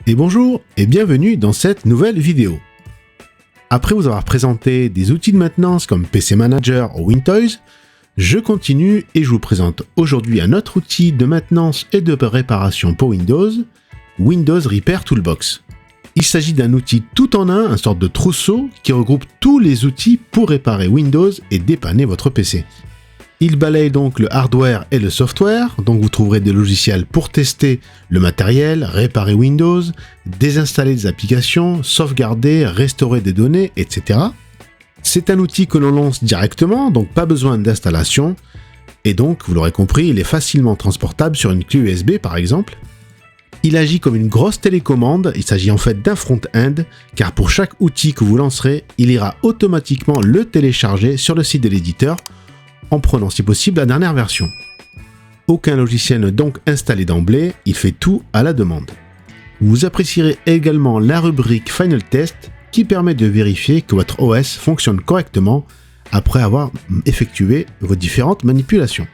Et bonjour et bienvenue dans cette nouvelle vidéo. Après vous avoir présenté des outils de maintenance comme PC Manager ou WinToys, je continue et je vous présente aujourd'hui un autre outil de maintenance et de réparation pour Windows, Windows Repair Toolbox. Il s'agit d'un outil tout en un, une sorte de trousseau qui regroupe tous les outils pour réparer Windows et dépanner votre PC. Il balaye donc le hardware et le software, donc vous trouverez des logiciels pour tester le matériel, réparer Windows, désinstaller des applications, sauvegarder, restaurer des données, etc. C'est un outil que l'on lance directement, donc pas besoin d'installation, et donc, vous l'aurez compris, il est facilement transportable sur une clé USB par exemple. Il agit comme une grosse télécommande, il s'agit en fait d'un front-end, car pour chaque outil que vous lancerez, il ira automatiquement le télécharger sur le site de l'éditeur, en prenant si possible la dernière version. Aucun logiciel n'est donc installé d'emblée, il fait tout à la demande. Vous apprécierez également la rubrique Final Test qui permet de vérifier que votre OS fonctionne correctement après avoir effectué vos différentes manipulations.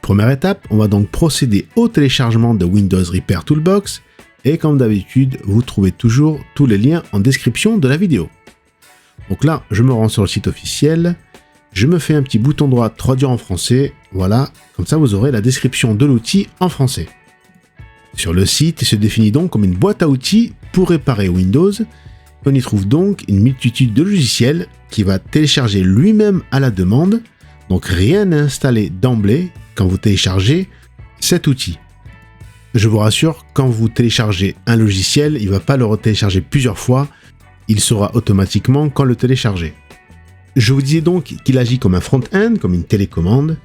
Première étape, on va donc procéder au téléchargement de Windows Repair Toolbox et comme d'habitude, vous trouvez toujours tous les liens en description de la vidéo. Donc là, je me rends sur le site officiel, je me fais un petit bouton droit traduire en français, voilà, comme ça vous aurez la description de l'outil en français. Sur le site, il se définit donc comme une boîte à outils pour réparer Windows. On y trouve donc une multitude de logiciels qui va télécharger lui-même à la demande, donc rien n'est installé d'emblée quand vous téléchargez cet outil. Je vous rassure, quand vous téléchargez un logiciel, il ne va pas le retélécharger plusieurs fois, il saura automatiquement quand le télécharger. Je vous disais donc qu'il agit comme un front-end, comme une télécommande,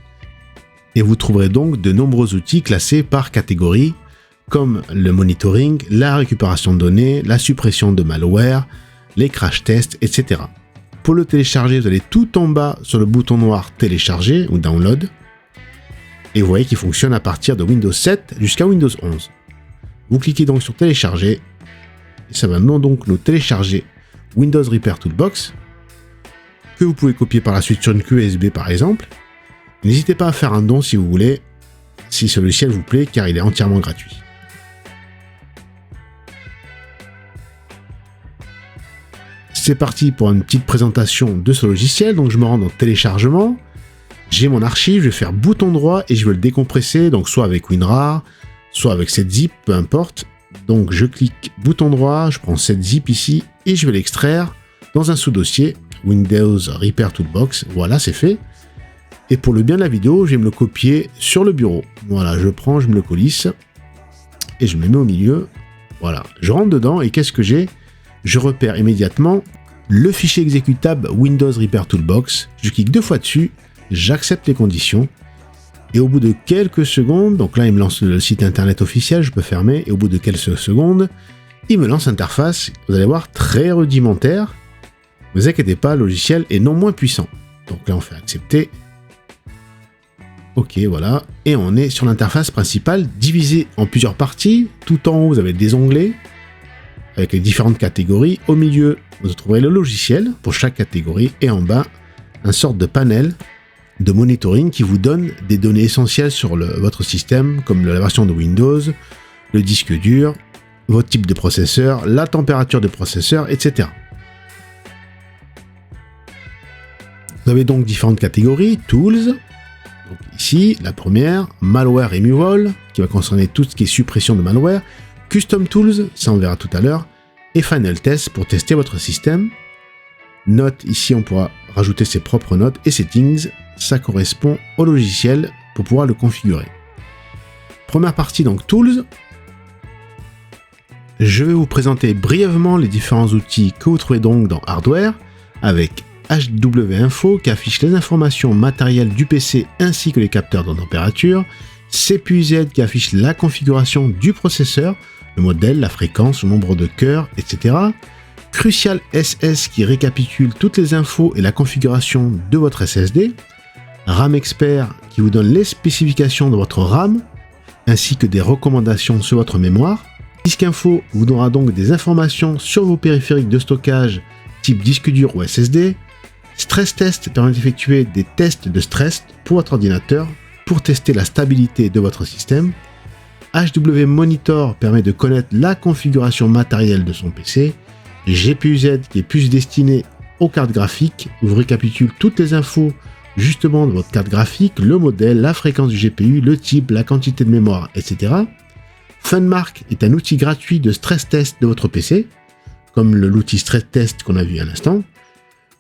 et vous trouverez donc de nombreux outils classés par catégorie, comme le monitoring, la récupération de données, la suppression de malware, les crash tests, etc. Pour le télécharger, vous allez tout en bas sur le bouton noir télécharger ou download, et vous voyez qu'il fonctionne à partir de Windows 7 jusqu'à Windows 11. Vous cliquez donc sur télécharger, et ça va donc nous télécharger Windows Repair Toolbox, que vous pouvez copier par la suite sur une clé USB par exemple. N'hésitez pas à faire un don si vous voulez, si ce logiciel vous plaît, car il est entièrement gratuit. C'est parti pour une petite présentation de ce logiciel, donc je me rends dans téléchargement. J'ai mon archive, je vais faire bouton droit et je veux le décompresser, donc soit avec WinRAR, soit avec cette zip, peu importe. Donc je clique bouton droit, je prends cette zip ici et je vais l'extraire dans un sous-dossier Windows Repair Toolbox. Voilà, c'est fait. Et pour le bien de la vidéo, je vais me le copier sur le bureau. Voilà, je prends, je me le colisse et je me le mets au milieu. Voilà, je rentre dedans et qu'est-ce que j'ai ? Je repère immédiatement le fichier exécutable Windows Repair Toolbox. Je clique 2 fois dessus. J'accepte les conditions et au bout de quelques secondes, donc là il me lance le site internet officiel, je peux fermer et au bout de quelques secondes, il me lance l'interface, vous allez voir, très rudimentaire. Ne vous inquiétez pas, le logiciel est non moins puissant. Donc là on fait accepter. Ok, voilà, et on est sur l'interface principale divisée en plusieurs parties. Tout en haut vous avez des onglets avec les différentes catégories. Au milieu vous trouverez le logiciel pour chaque catégorie et en bas un sorte de panel de monitoring qui vous donne des données essentielles sur votre système, comme la version de Windows, le disque dur, votre type de processeur, la température de processeur, etc. Vous avez donc différentes catégories, Tools, donc ici la première, Malware Removal, qui va concerner tout ce qui est suppression de malware, Custom Tools, ça on verra tout à l'heure, et Final Test pour tester votre système. Notes, ici on pourra rajouter ses propres notes, et Settings, ça correspond au logiciel pour pouvoir le configurer. Première partie donc Tools. Je vais vous présenter brièvement les différents outils que vous trouvez donc dans Hardware, avec HW Info qui affiche les informations matérielles du PC ainsi que les capteurs de température, CPUZ qui affiche la configuration du processeur, le modèle, la fréquence, le nombre de cœurs, etc. Crucial SS qui récapitule toutes les infos et la configuration de votre SSD. RAM Expert qui vous donne les spécifications de votre RAM, ainsi que des recommandations sur votre mémoire. Disk Info vous donnera donc des informations sur vos périphériques de stockage type disque dur ou SSD. Stress Test permet d'effectuer des tests de stress pour votre ordinateur pour tester la stabilité de votre système. HW Monitor permet de connaître la configuration matérielle de son PC. GPU-Z qui est plus destiné aux cartes graphiques, vous récapitule toutes les infos justement de votre carte graphique, le modèle, la fréquence du GPU, le type, la quantité de mémoire, etc. Funmark est un outil gratuit de stress test de votre PC, comme l'outil stress test qu'on a vu à l'instant.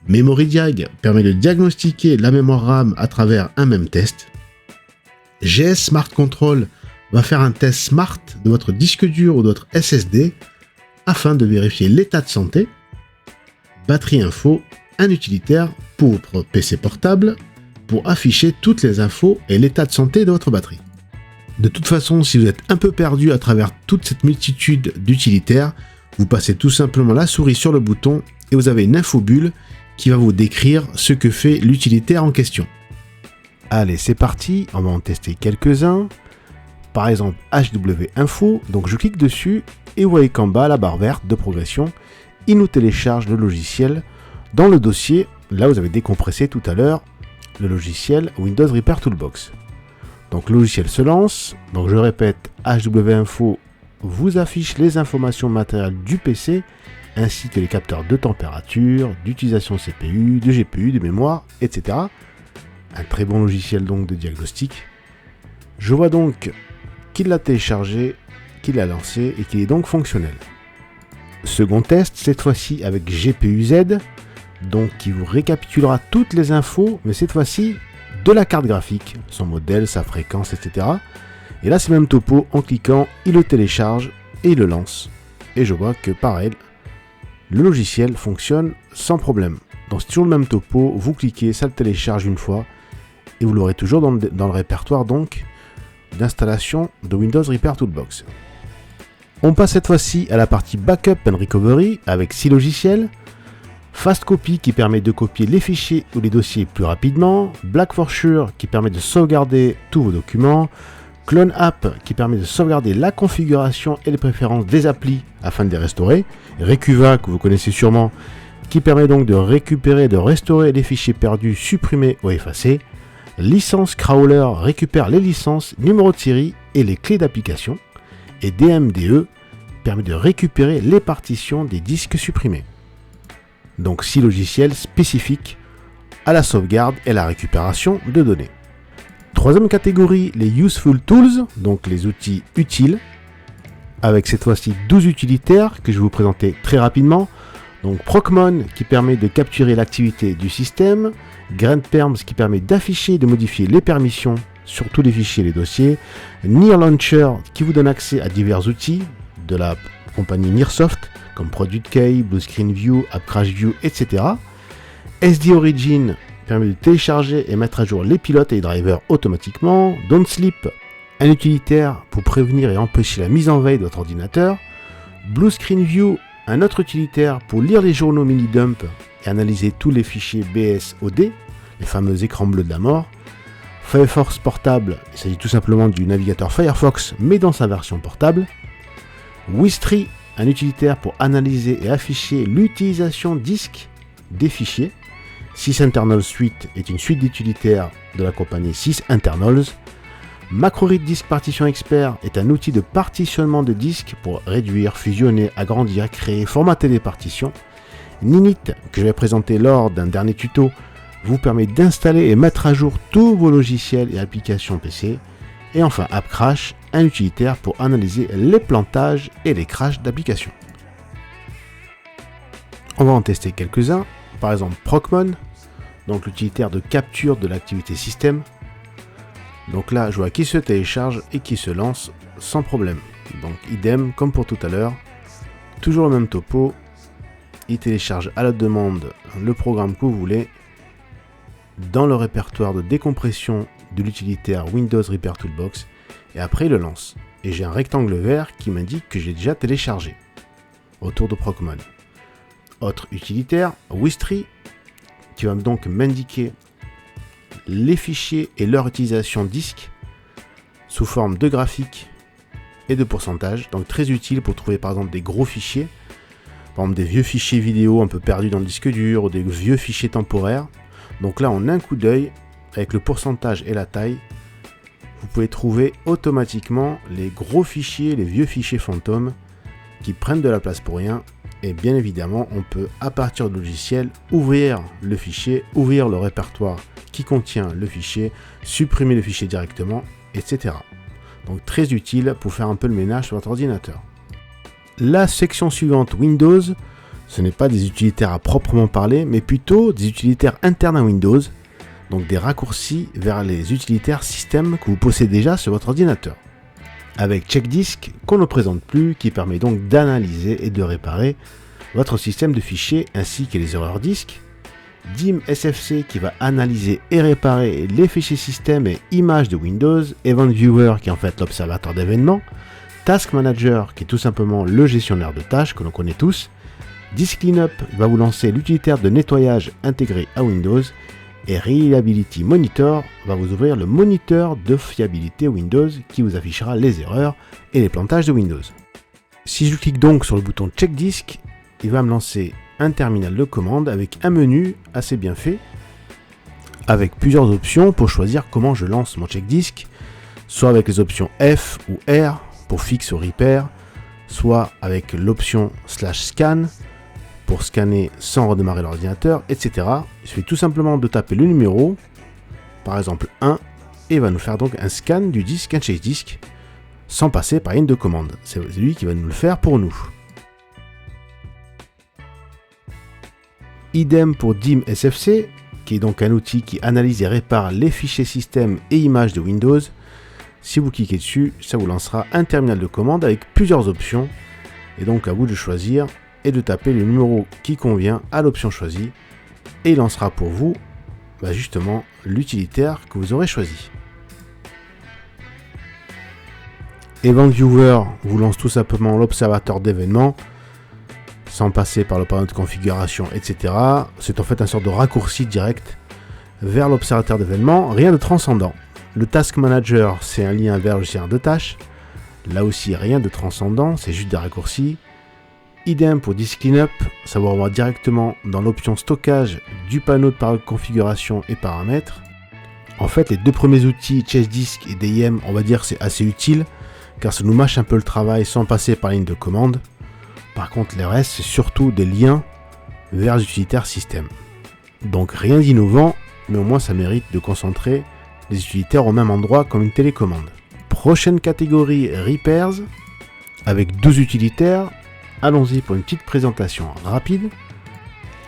MemoryDiag permet de diagnostiquer la mémoire RAM à travers un même test. GS Smart Control va faire un test smart de votre disque dur ou de votre SSD afin de vérifier l'état de santé. Batterie Info, un utilitaire pour votre PC portable pour afficher toutes les infos et l'état de santé de votre batterie. De toute façon, si vous êtes un peu perdu à travers toute cette multitude d'utilitaires, vous passez tout simplement la souris sur le bouton et vous avez une infobulle qui va vous décrire ce que fait l'utilitaire en question. Allez, c'est parti, on va en tester quelques-uns. Par exemple, HW Info, donc je clique dessus et vous voyez qu'en bas, la barre verte de progression, il nous télécharge le logiciel dans le dossier, là vous avez décompressé tout à l'heure, le logiciel Windows Repair Toolbox. Donc le logiciel se lance, donc je répète, HW Info vous affiche les informations matérielles du PC, ainsi que les capteurs de température, d'utilisation CPU, de GPU, de mémoire, etc. Un très bon logiciel donc de diagnostic. Je vois donc qu'il l'a téléchargé, qu'il l'a lancé et qu'il est donc fonctionnel. Second test, cette fois-ci avec GPU-Z, donc qui vous récapitulera toutes les infos, mais cette fois-ci de la carte graphique, son modèle, sa fréquence, etc. Et là c'est le même topo, en cliquant, il le télécharge et il le lance. Et je vois que pareil, le logiciel fonctionne sans problème. Donc c'est toujours le même topo, vous cliquez, ça le télécharge une fois, et vous l'aurez toujours dans le répertoire donc d'installation de Windows Repair Toolbox. On passe cette fois-ci à la partie Backup and Recovery avec 6 logiciels. Fast Copy qui permet de copier les fichiers ou les dossiers plus rapidement. Black for Sure qui permet de sauvegarder tous vos documents. Clone App qui permet de sauvegarder la configuration et les préférences des applis afin de les restaurer. Recuva que vous connaissez sûrement qui permet donc de récupérer et de restaurer les fichiers perdus, supprimés ou effacés. Licence Crawler récupère les licences, numéros de série et les clés d'application. Et DMDE permet de récupérer les partitions des disques supprimés. Donc 6 logiciels spécifiques à la sauvegarde et la récupération de données. Troisième catégorie, les Useful Tools, donc les outils utiles, avec cette fois-ci 12 utilitaires que je vais vous présenter très rapidement. Donc Procmon qui permet de capturer l'activité du système, GrandPerms qui permet d'afficher et de modifier les permissions sur tous les fichiers et les dossiers, Near Launcher qui vous donne accès à divers outils de la compagnie Nearsoft comme ProductKey, BlueScreenView, AppCrashView, etc. SD Origin permet de télécharger et mettre à jour les pilotes et les drivers automatiquement. Don't Sleep, un utilitaire pour prévenir et empêcher la mise en veille de votre ordinateur. BlueScreenView, un autre utilitaire pour lire les journaux mini-dump et analyser tous les fichiers BSOD, les fameux écrans bleus de la mort. Firefox Portable, il s'agit tout simplement du navigateur Firefox, mais dans sa version portable. Wistry, un utilitaire pour analyser et afficher l'utilisation disque des fichiers. SysInternals Suite est une suite d'utilitaires de la compagnie SysInternals. MacroRead Disk Partition Expert est un outil de partitionnement de disques pour réduire, fusionner, agrandir, créer, formater des partitions. Ninit, que je vais présenter lors d'un dernier tuto, vous permet d'installer et mettre à jour tous vos logiciels et applications PC. Et enfin AppCrash, un utilitaire pour analyser les plantages et les crashs d'applications. On va en tester quelques-uns, par exemple Procmon, donc l'utilitaire de capture de l'activité système. Donc là, je vois qu'il se télécharge et qu'il se lance sans problème. Donc idem, comme pour tout à l'heure, toujours le même topo, il télécharge à la demande le programme que vous voulez dans le répertoire de décompression de l'utilitaire Windows Repair Toolbox et après il le lance. Et j'ai un rectangle vert qui m'indique que j'ai déjà téléchargé autour de Procmon. Autre utilitaire, Wistry, qui va donc m'indiquer les fichiers et leur utilisation disque sous forme de graphique et de pourcentage. Donc très utile pour trouver par exemple des gros fichiers, par exemple des vieux fichiers vidéo un peu perdus dans le disque dur ou des vieux fichiers temporaires. Donc là, en un coup d'œil, avec le pourcentage et la taille, vous pouvez trouver automatiquement les gros fichiers, les vieux fichiers fantômes qui prennent de la place pour rien. Et bien évidemment, on peut à partir du logiciel ouvrir le fichier, ouvrir le répertoire qui contient le fichier, supprimer le fichier directement, etc. Donc très utile pour faire un peu le ménage sur votre ordinateur. La section suivante, Windows, ce n'est pas des utilitaires à proprement parler, mais plutôt des utilitaires internes à Windows, donc des raccourcis vers les utilitaires système que vous possédez déjà sur votre ordinateur. Avec CheckDisk, qu'on ne présente plus, qui permet donc d'analyser et de réparer votre système de fichiers ainsi que les erreurs disques. DIM SFC qui va analyser et réparer les fichiers système et images de Windows. Event Viewer qui est en fait l'observateur d'événements. Task Manager qui est tout simplement le gestionnaire de tâches que l'on connaît tous. Disk Cleanup va vous lancer l'utilitaire de nettoyage intégré à Windows. Et Reliability Monitor va vous ouvrir le moniteur de fiabilité Windows qui vous affichera les erreurs et les plantages de Windows. Si je clique donc sur le bouton Check Disk, il va me lancer un terminal de commande avec un menu assez bien fait, avec plusieurs options pour choisir comment je lance mon Check Disk, soit avec les options F ou R pour fixe ou repair, soit avec l'option /scan pour scanner sans redémarrer l'ordinateur, etc. Il suffit tout simplement de taper le numéro, par exemple 1, et il va nous faire donc un scan du disque, un check disque, sans passer par ligne de commande. C'est lui qui va nous le faire pour nous. Idem pour DIM SFC, qui est donc un outil qui analyse et répare les fichiers système et images de Windows. Si vous cliquez dessus, ça vous lancera un terminal de commande avec plusieurs options, et donc à vous de choisir et de taper le numéro qui convient à l'option choisie et il lancera pour vous justement l'utilitaire que vous aurez choisi. Event Viewer vous lance tout simplement l'observateur d'événements sans passer par le panneau de configuration, etc. C'est en fait un sorte de raccourci direct vers l'observateur d'événements, rien de transcendant. Le Task Manager, c'est un lien vers le gestionnaire de tâches. Là aussi, rien de transcendant, c'est juste des raccourcis. Idem pour Disk Cleanup, ça vous renvoie directement dans l'option stockage du panneau de configuration et paramètres. En fait, les deux premiers outils, CheckDisk et DIM, on va dire c'est assez utile, car ça nous mâche un peu le travail sans passer par ligne de commande. Par contre, les restes, c'est surtout des liens vers les utilitaires système. Donc rien d'innovant, mais au moins ça mérite de concentrer les utilitaires au même endroit comme une télécommande. Prochaine catégorie, Repairs, avec 2 utilitaires. Allons-y pour une petite présentation rapide.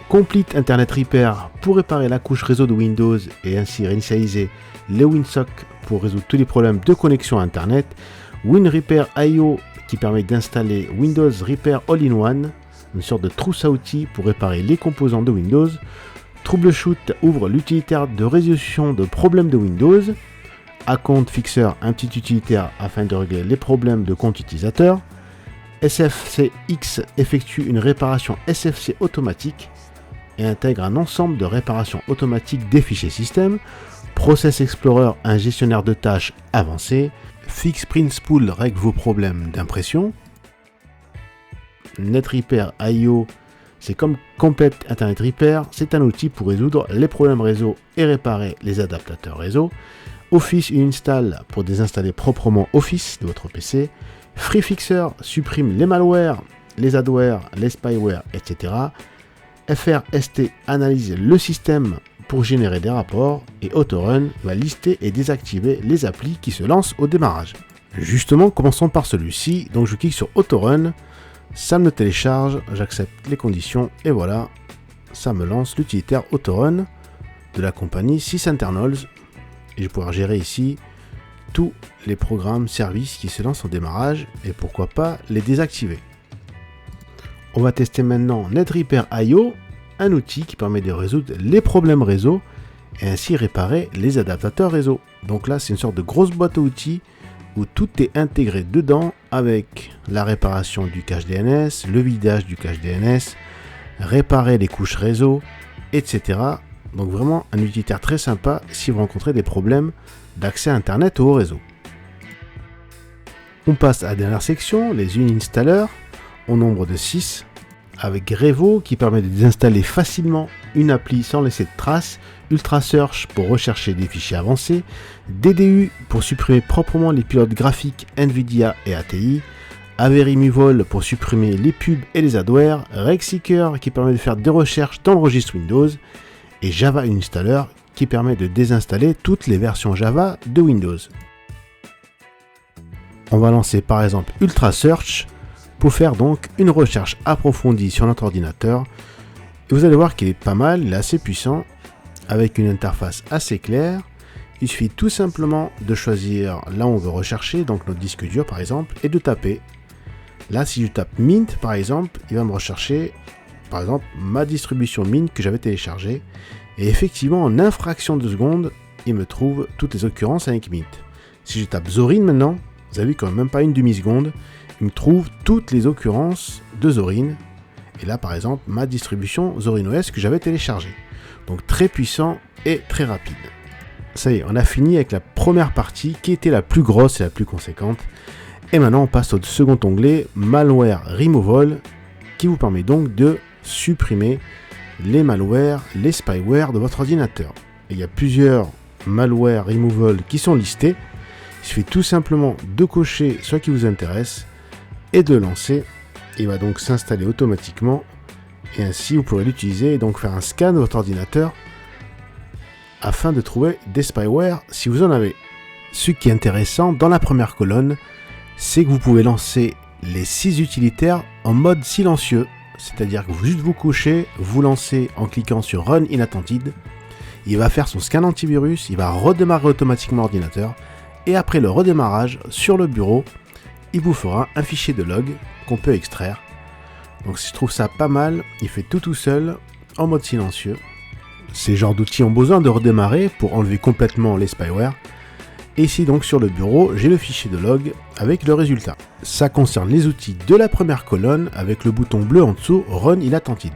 Complete Internet Repair pour réparer la couche réseau de Windows et ainsi réinitialiser les WinSock pour résoudre tous les problèmes de connexion à Internet. WinRepair.io qui permet d'installer Windows Repair All-in-One, une sorte de trousse à outils pour réparer les composants de Windows. Troubleshoot ouvre l'utilitaire de résolution de problèmes de Windows. Account Fixer, un petit utilitaire afin de régler les problèmes de compte utilisateur. SFCX effectue une réparation SFC automatique et intègre un ensemble de réparations automatiques des fichiers système. Process Explorer, un gestionnaire de tâches avancé. Fix Print Spool règle vos problèmes d'impression. NetRepair.io, c'est comme Complete Internet Repair, c'est un outil pour résoudre les problèmes réseau et réparer les adaptateurs réseau. Office Uninstall pour désinstaller proprement Office de votre PC. FreeFixer supprime les malwares, les adwares, les spyware, etc. FRST analyse le système pour générer des rapports et Autorun va lister et désactiver les applis qui se lancent au démarrage. Justement, commençons par celui-ci. Donc je clique sur Autorun, ça me télécharge, j'accepte les conditions et voilà, ça me lance l'utilitaire Autorun de la compagnie Sysinternals et je vais pouvoir gérer ici tous les programmes services qui se lancent au démarrage et pourquoi pas les désactiver. On va tester maintenant NetRepair.io, un outil qui permet de résoudre les problèmes réseau et ainsi réparer les adaptateurs réseau. Donc là, c'est une sorte de grosse boîte à outils où tout est intégré dedans avec la réparation du cache DNS, le vidage du cache DNS, réparer les couches réseau, etc. Donc vraiment un utilitaire très sympa si vous rencontrez des problèmes d'accès à Internet ou au réseau. On passe à la dernière section, les uninstalleurs, au nombre de 6, avec Revo qui permet de désinstaller facilement une appli sans laisser de traces, UltraSearch pour rechercher des fichiers avancés, DDU pour supprimer proprement les pilotes graphiques NVIDIA et ATI, AVRemoval pour supprimer les pubs et les adwares, RegSeeker qui permet de faire des recherches dans le registre Windows, et Java Uninstaller qui permet de désinstaller toutes les versions Java de Windows. On va lancer par exemple UltraSearch pour faire donc une recherche approfondie sur notre ordinateur. Et vous allez voir qu'il est pas mal, il est assez puissant, avec une interface assez claire. Il suffit tout simplement de choisir là où on veut rechercher, donc notre disque dur par exemple, et de taper. Là, si je tape Mint par exemple, il va me rechercher par exemple ma distribution Mint que j'avais téléchargée. Et effectivement, en infraction de seconde, il me trouve toutes les occurrences avec Mint. Si je tape Zorin maintenant, vous avez vu quand même pas une demi-seconde, il me trouve toutes les occurrences de Zorin. Et là, par exemple, ma distribution Zorin OS que j'avais téléchargée. Donc très puissant et très rapide. Ça y est, on a fini avec la première partie qui était la plus grosse et la plus conséquente. Et maintenant, on passe au second onglet, Malware Removal, qui vous permet donc de supprimer les malwares, les spyware de votre ordinateur. Et il y a plusieurs malware removal qui sont listés. Il suffit tout simplement de cocher ce qui vous intéresse et de lancer. Il va donc s'installer automatiquement et ainsi vous pourrez l'utiliser et donc faire un scan de votre ordinateur afin de trouver des spyware si vous en avez. Ce qui est intéressant dans la première colonne, c'est que vous pouvez lancer les 6 utilitaires en mode silencieux, c'est-à-dire que juste vous cochez, vous lancez en cliquant sur Run Inattended, il va faire son scan antivirus, il va redémarrer automatiquement l'ordinateur. Et après le redémarrage, sur le bureau, il vous fera un fichier de log qu'on peut extraire. Donc je trouve ça pas mal, il fait tout seul, en mode silencieux. Ces genres d'outils ont besoin de redémarrer pour enlever complètement les spyware. Et ici donc sur le bureau, j'ai le fichier de log avec le résultat. Ça concerne les outils de la première colonne avec le bouton bleu en dessous, Run Inattended.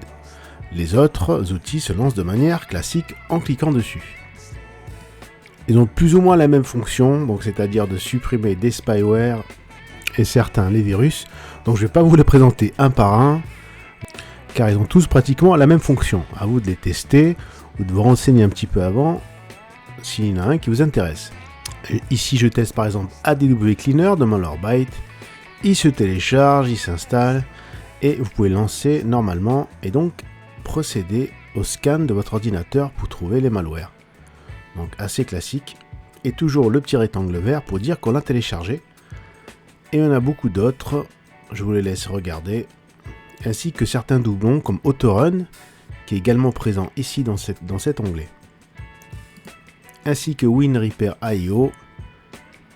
Les autres outils se lancent de manière classique en cliquant dessus. Ils ont plus ou moins la même fonction, donc c'est-à-dire de supprimer des spyware et certains les virus. Donc je ne vais pas vous les présenter un par un, car ils ont tous pratiquement la même fonction. À vous de les tester ou de vous renseigner un petit peu avant, s'il y en a un qui vous intéresse. Et ici je teste par exemple ADW Cleaner de Malwarebytes. Il se télécharge, il s'installe, et vous pouvez lancer normalement, et donc procéder au scan de votre ordinateur pour trouver les malwares. Donc assez classique, et toujours le petit rectangle vert pour dire qu'on l'a téléchargé. Et il y en a beaucoup d'autres, je vous les laisse regarder, ainsi que certains doublons comme Autorun, qui est également présent ici dans cet onglet. Ainsi que WinRepair.io,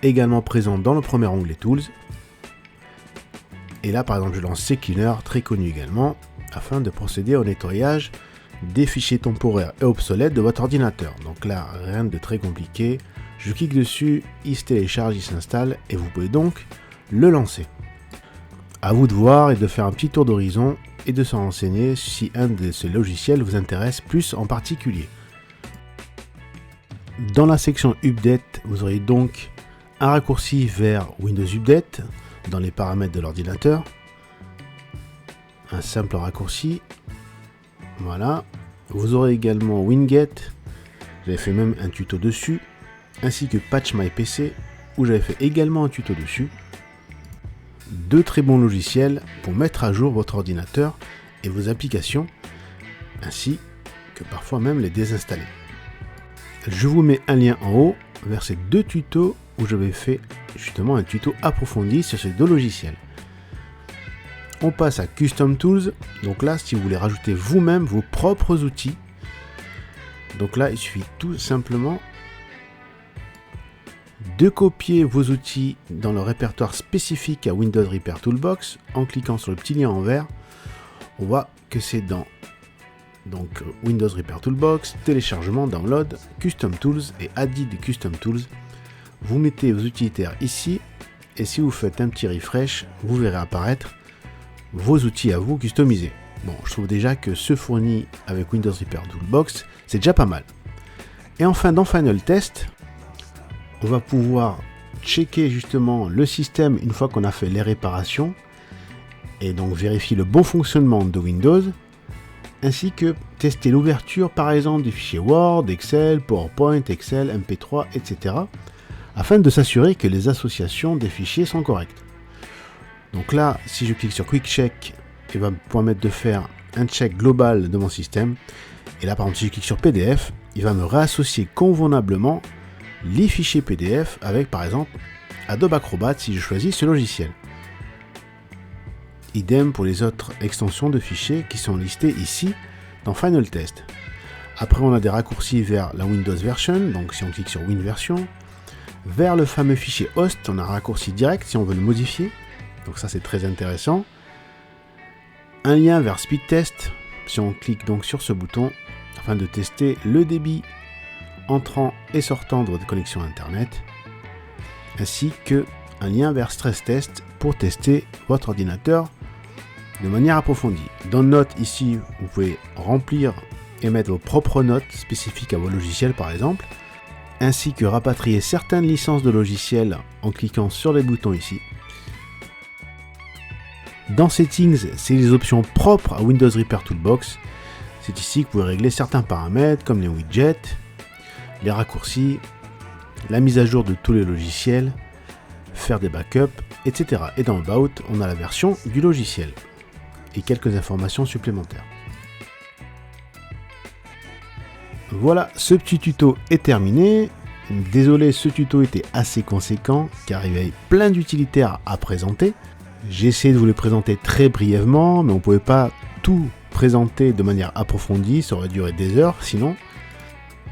également présent dans le premier onglet Tools. Et là par exemple je lance CCleaner, très connu également, afin de procéder au nettoyage des fichiers temporaires et obsolètes de votre ordinateur. Donc là, rien de très compliqué. Je clique dessus, il se télécharge, il s'installe et vous pouvez donc le lancer. À vous de voir et de faire un petit tour d'horizon et de s'en renseigner si un de ces logiciels vous intéresse plus en particulier. Dans la section Update, vous aurez donc un raccourci vers Windows Update dans les paramètres de l'ordinateur. Un simple raccourci. Voilà. Vous aurez également Winget, j'avais fait même un tuto dessus, ainsi que Patch My PC, où j'avais fait également un tuto dessus. Deux très bons logiciels pour mettre à jour votre ordinateur et vos applications, ainsi que parfois même les désinstaller. Je vous mets un lien en haut vers ces deux tutos où j'avais fait justement un tuto approfondi sur ces deux logiciels. On passe à Custom Tools. Donc là, si vous voulez rajouter vous-même vos propres outils, donc là, il suffit tout simplement de copier vos outils dans le répertoire spécifique à Windows Repair Toolbox en cliquant sur le petit lien en vert. On voit que c'est dans donc Windows Repair Toolbox, téléchargement, download, Custom Tools et Added Custom Tools. Vous mettez vos utilitaires ici et si vous faites un petit refresh, vous verrez apparaître vos outils à vous customisés. Bon, je trouve déjà que ce fourni avec Windows Repair Toolbox, c'est déjà pas mal. Et enfin, dans Final Test, on va pouvoir checker justement le système une fois qu'on a fait les réparations et donc vérifier le bon fonctionnement de Windows, ainsi que tester l'ouverture par exemple des fichiers Word, Excel, PowerPoint, Excel, MP3, etc. afin de s'assurer que les associations des fichiers sont correctes. Donc là, si je clique sur Quick Check, il va me permettre de faire un check global de mon système. Et là, par exemple, si je clique sur PDF, il va me réassocier convenablement les fichiers PDF avec, par exemple, Adobe Acrobat si je choisis ce logiciel. Idem pour les autres extensions de fichiers qui sont listées ici dans Final Test. Après, on a des raccourcis vers la Windows Version, donc si on clique sur Win Version, vers le fameux fichier host, on a un raccourci direct si on veut le modifier, donc ça c'est très intéressant. Un lien vers Speed Test, si on clique donc sur ce bouton, afin de tester le débit entrant et sortant de votre connexion Internet, ainsi que un lien vers Stress Test pour tester votre ordinateur de manière approfondie. Dans Notes, ici, vous pouvez remplir et mettre vos propres notes spécifiques à vos logiciels par exemple, ainsi que rapatrier certaines licences de logiciels en cliquant sur les boutons ici. Dans Settings, c'est les options propres à Windows Repair Toolbox. C'est ici que vous pouvez régler certains paramètres comme les widgets, les raccourcis, la mise à jour de tous les logiciels, faire des backups, etc. Et dans About, on a la version du logiciel et quelques informations supplémentaires. Voilà, ce petit tuto est terminé. Désolé, ce tuto était assez conséquent car il y avait plein d'utilitaires à présenter. J'ai essayé de vous les présenter très brièvement, mais on ne pouvait pas tout présenter de manière approfondie, ça aurait duré des heures sinon.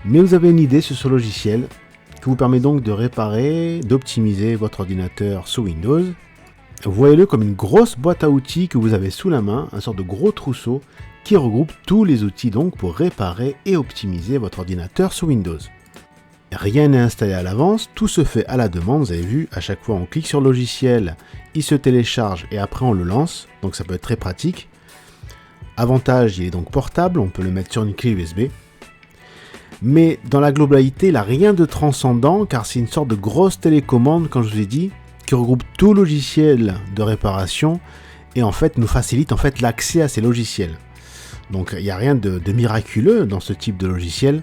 Mais vous avez une idée sur ce logiciel qui vous permet donc de réparer, d'optimiser votre ordinateur sous Windows. Voyez-le comme une grosse boîte à outils que vous avez sous la main, un sort de gros trousseau qui regroupe tous les outils donc pour réparer et optimiser votre ordinateur sous Windows. Rien n'est installé à l'avance, tout se fait à la demande, vous avez vu, à chaque fois on clique sur le logiciel, il se télécharge et après on le lance, donc ça peut être très pratique. Avantage, il est donc portable, on peut le mettre sur une clé USB. Mais dans la globalité, il n'a rien de transcendant car c'est une sorte de grosse télécommande, comme je vous ai dit, qui regroupe tout logiciel de réparation et en fait nous facilite l'accès à ces logiciels. Donc il n'y a rien de miraculeux dans ce type de logiciel,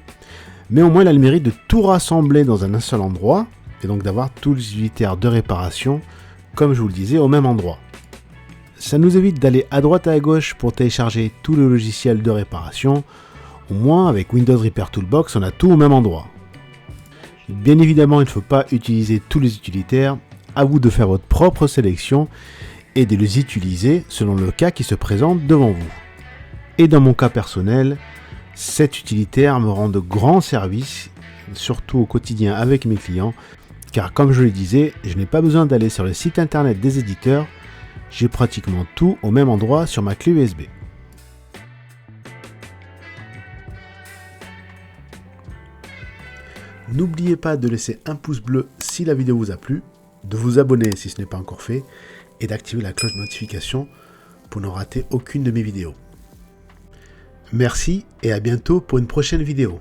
mais au moins il a le mérite de tout rassembler dans un seul endroit et donc d'avoir tous les utilitaires de réparation, comme je vous le disais, au même endroit. Ça nous évite d'aller à droite et à gauche pour télécharger tous les logiciels de réparation. Au moins avec Windows Repair Toolbox, on a tout au même endroit. Bien évidemment, il ne faut pas utiliser tous les utilitaires, à vous de faire votre propre sélection et de les utiliser selon le cas qui se présente devant vous. Et dans mon cas personnel, cet utilitaire me rend de grands services, surtout au quotidien avec mes clients, car comme je le disais, je n'ai pas besoin d'aller sur le site internet des éditeurs, j'ai pratiquement tout au même endroit sur ma clé USB. N'oubliez pas de laisser un pouce bleu si la vidéo vous a plu, de vous abonner si ce n'est pas encore fait, et d'activer la cloche de notification pour ne rater aucune de mes vidéos. Merci et à bientôt pour une prochaine vidéo.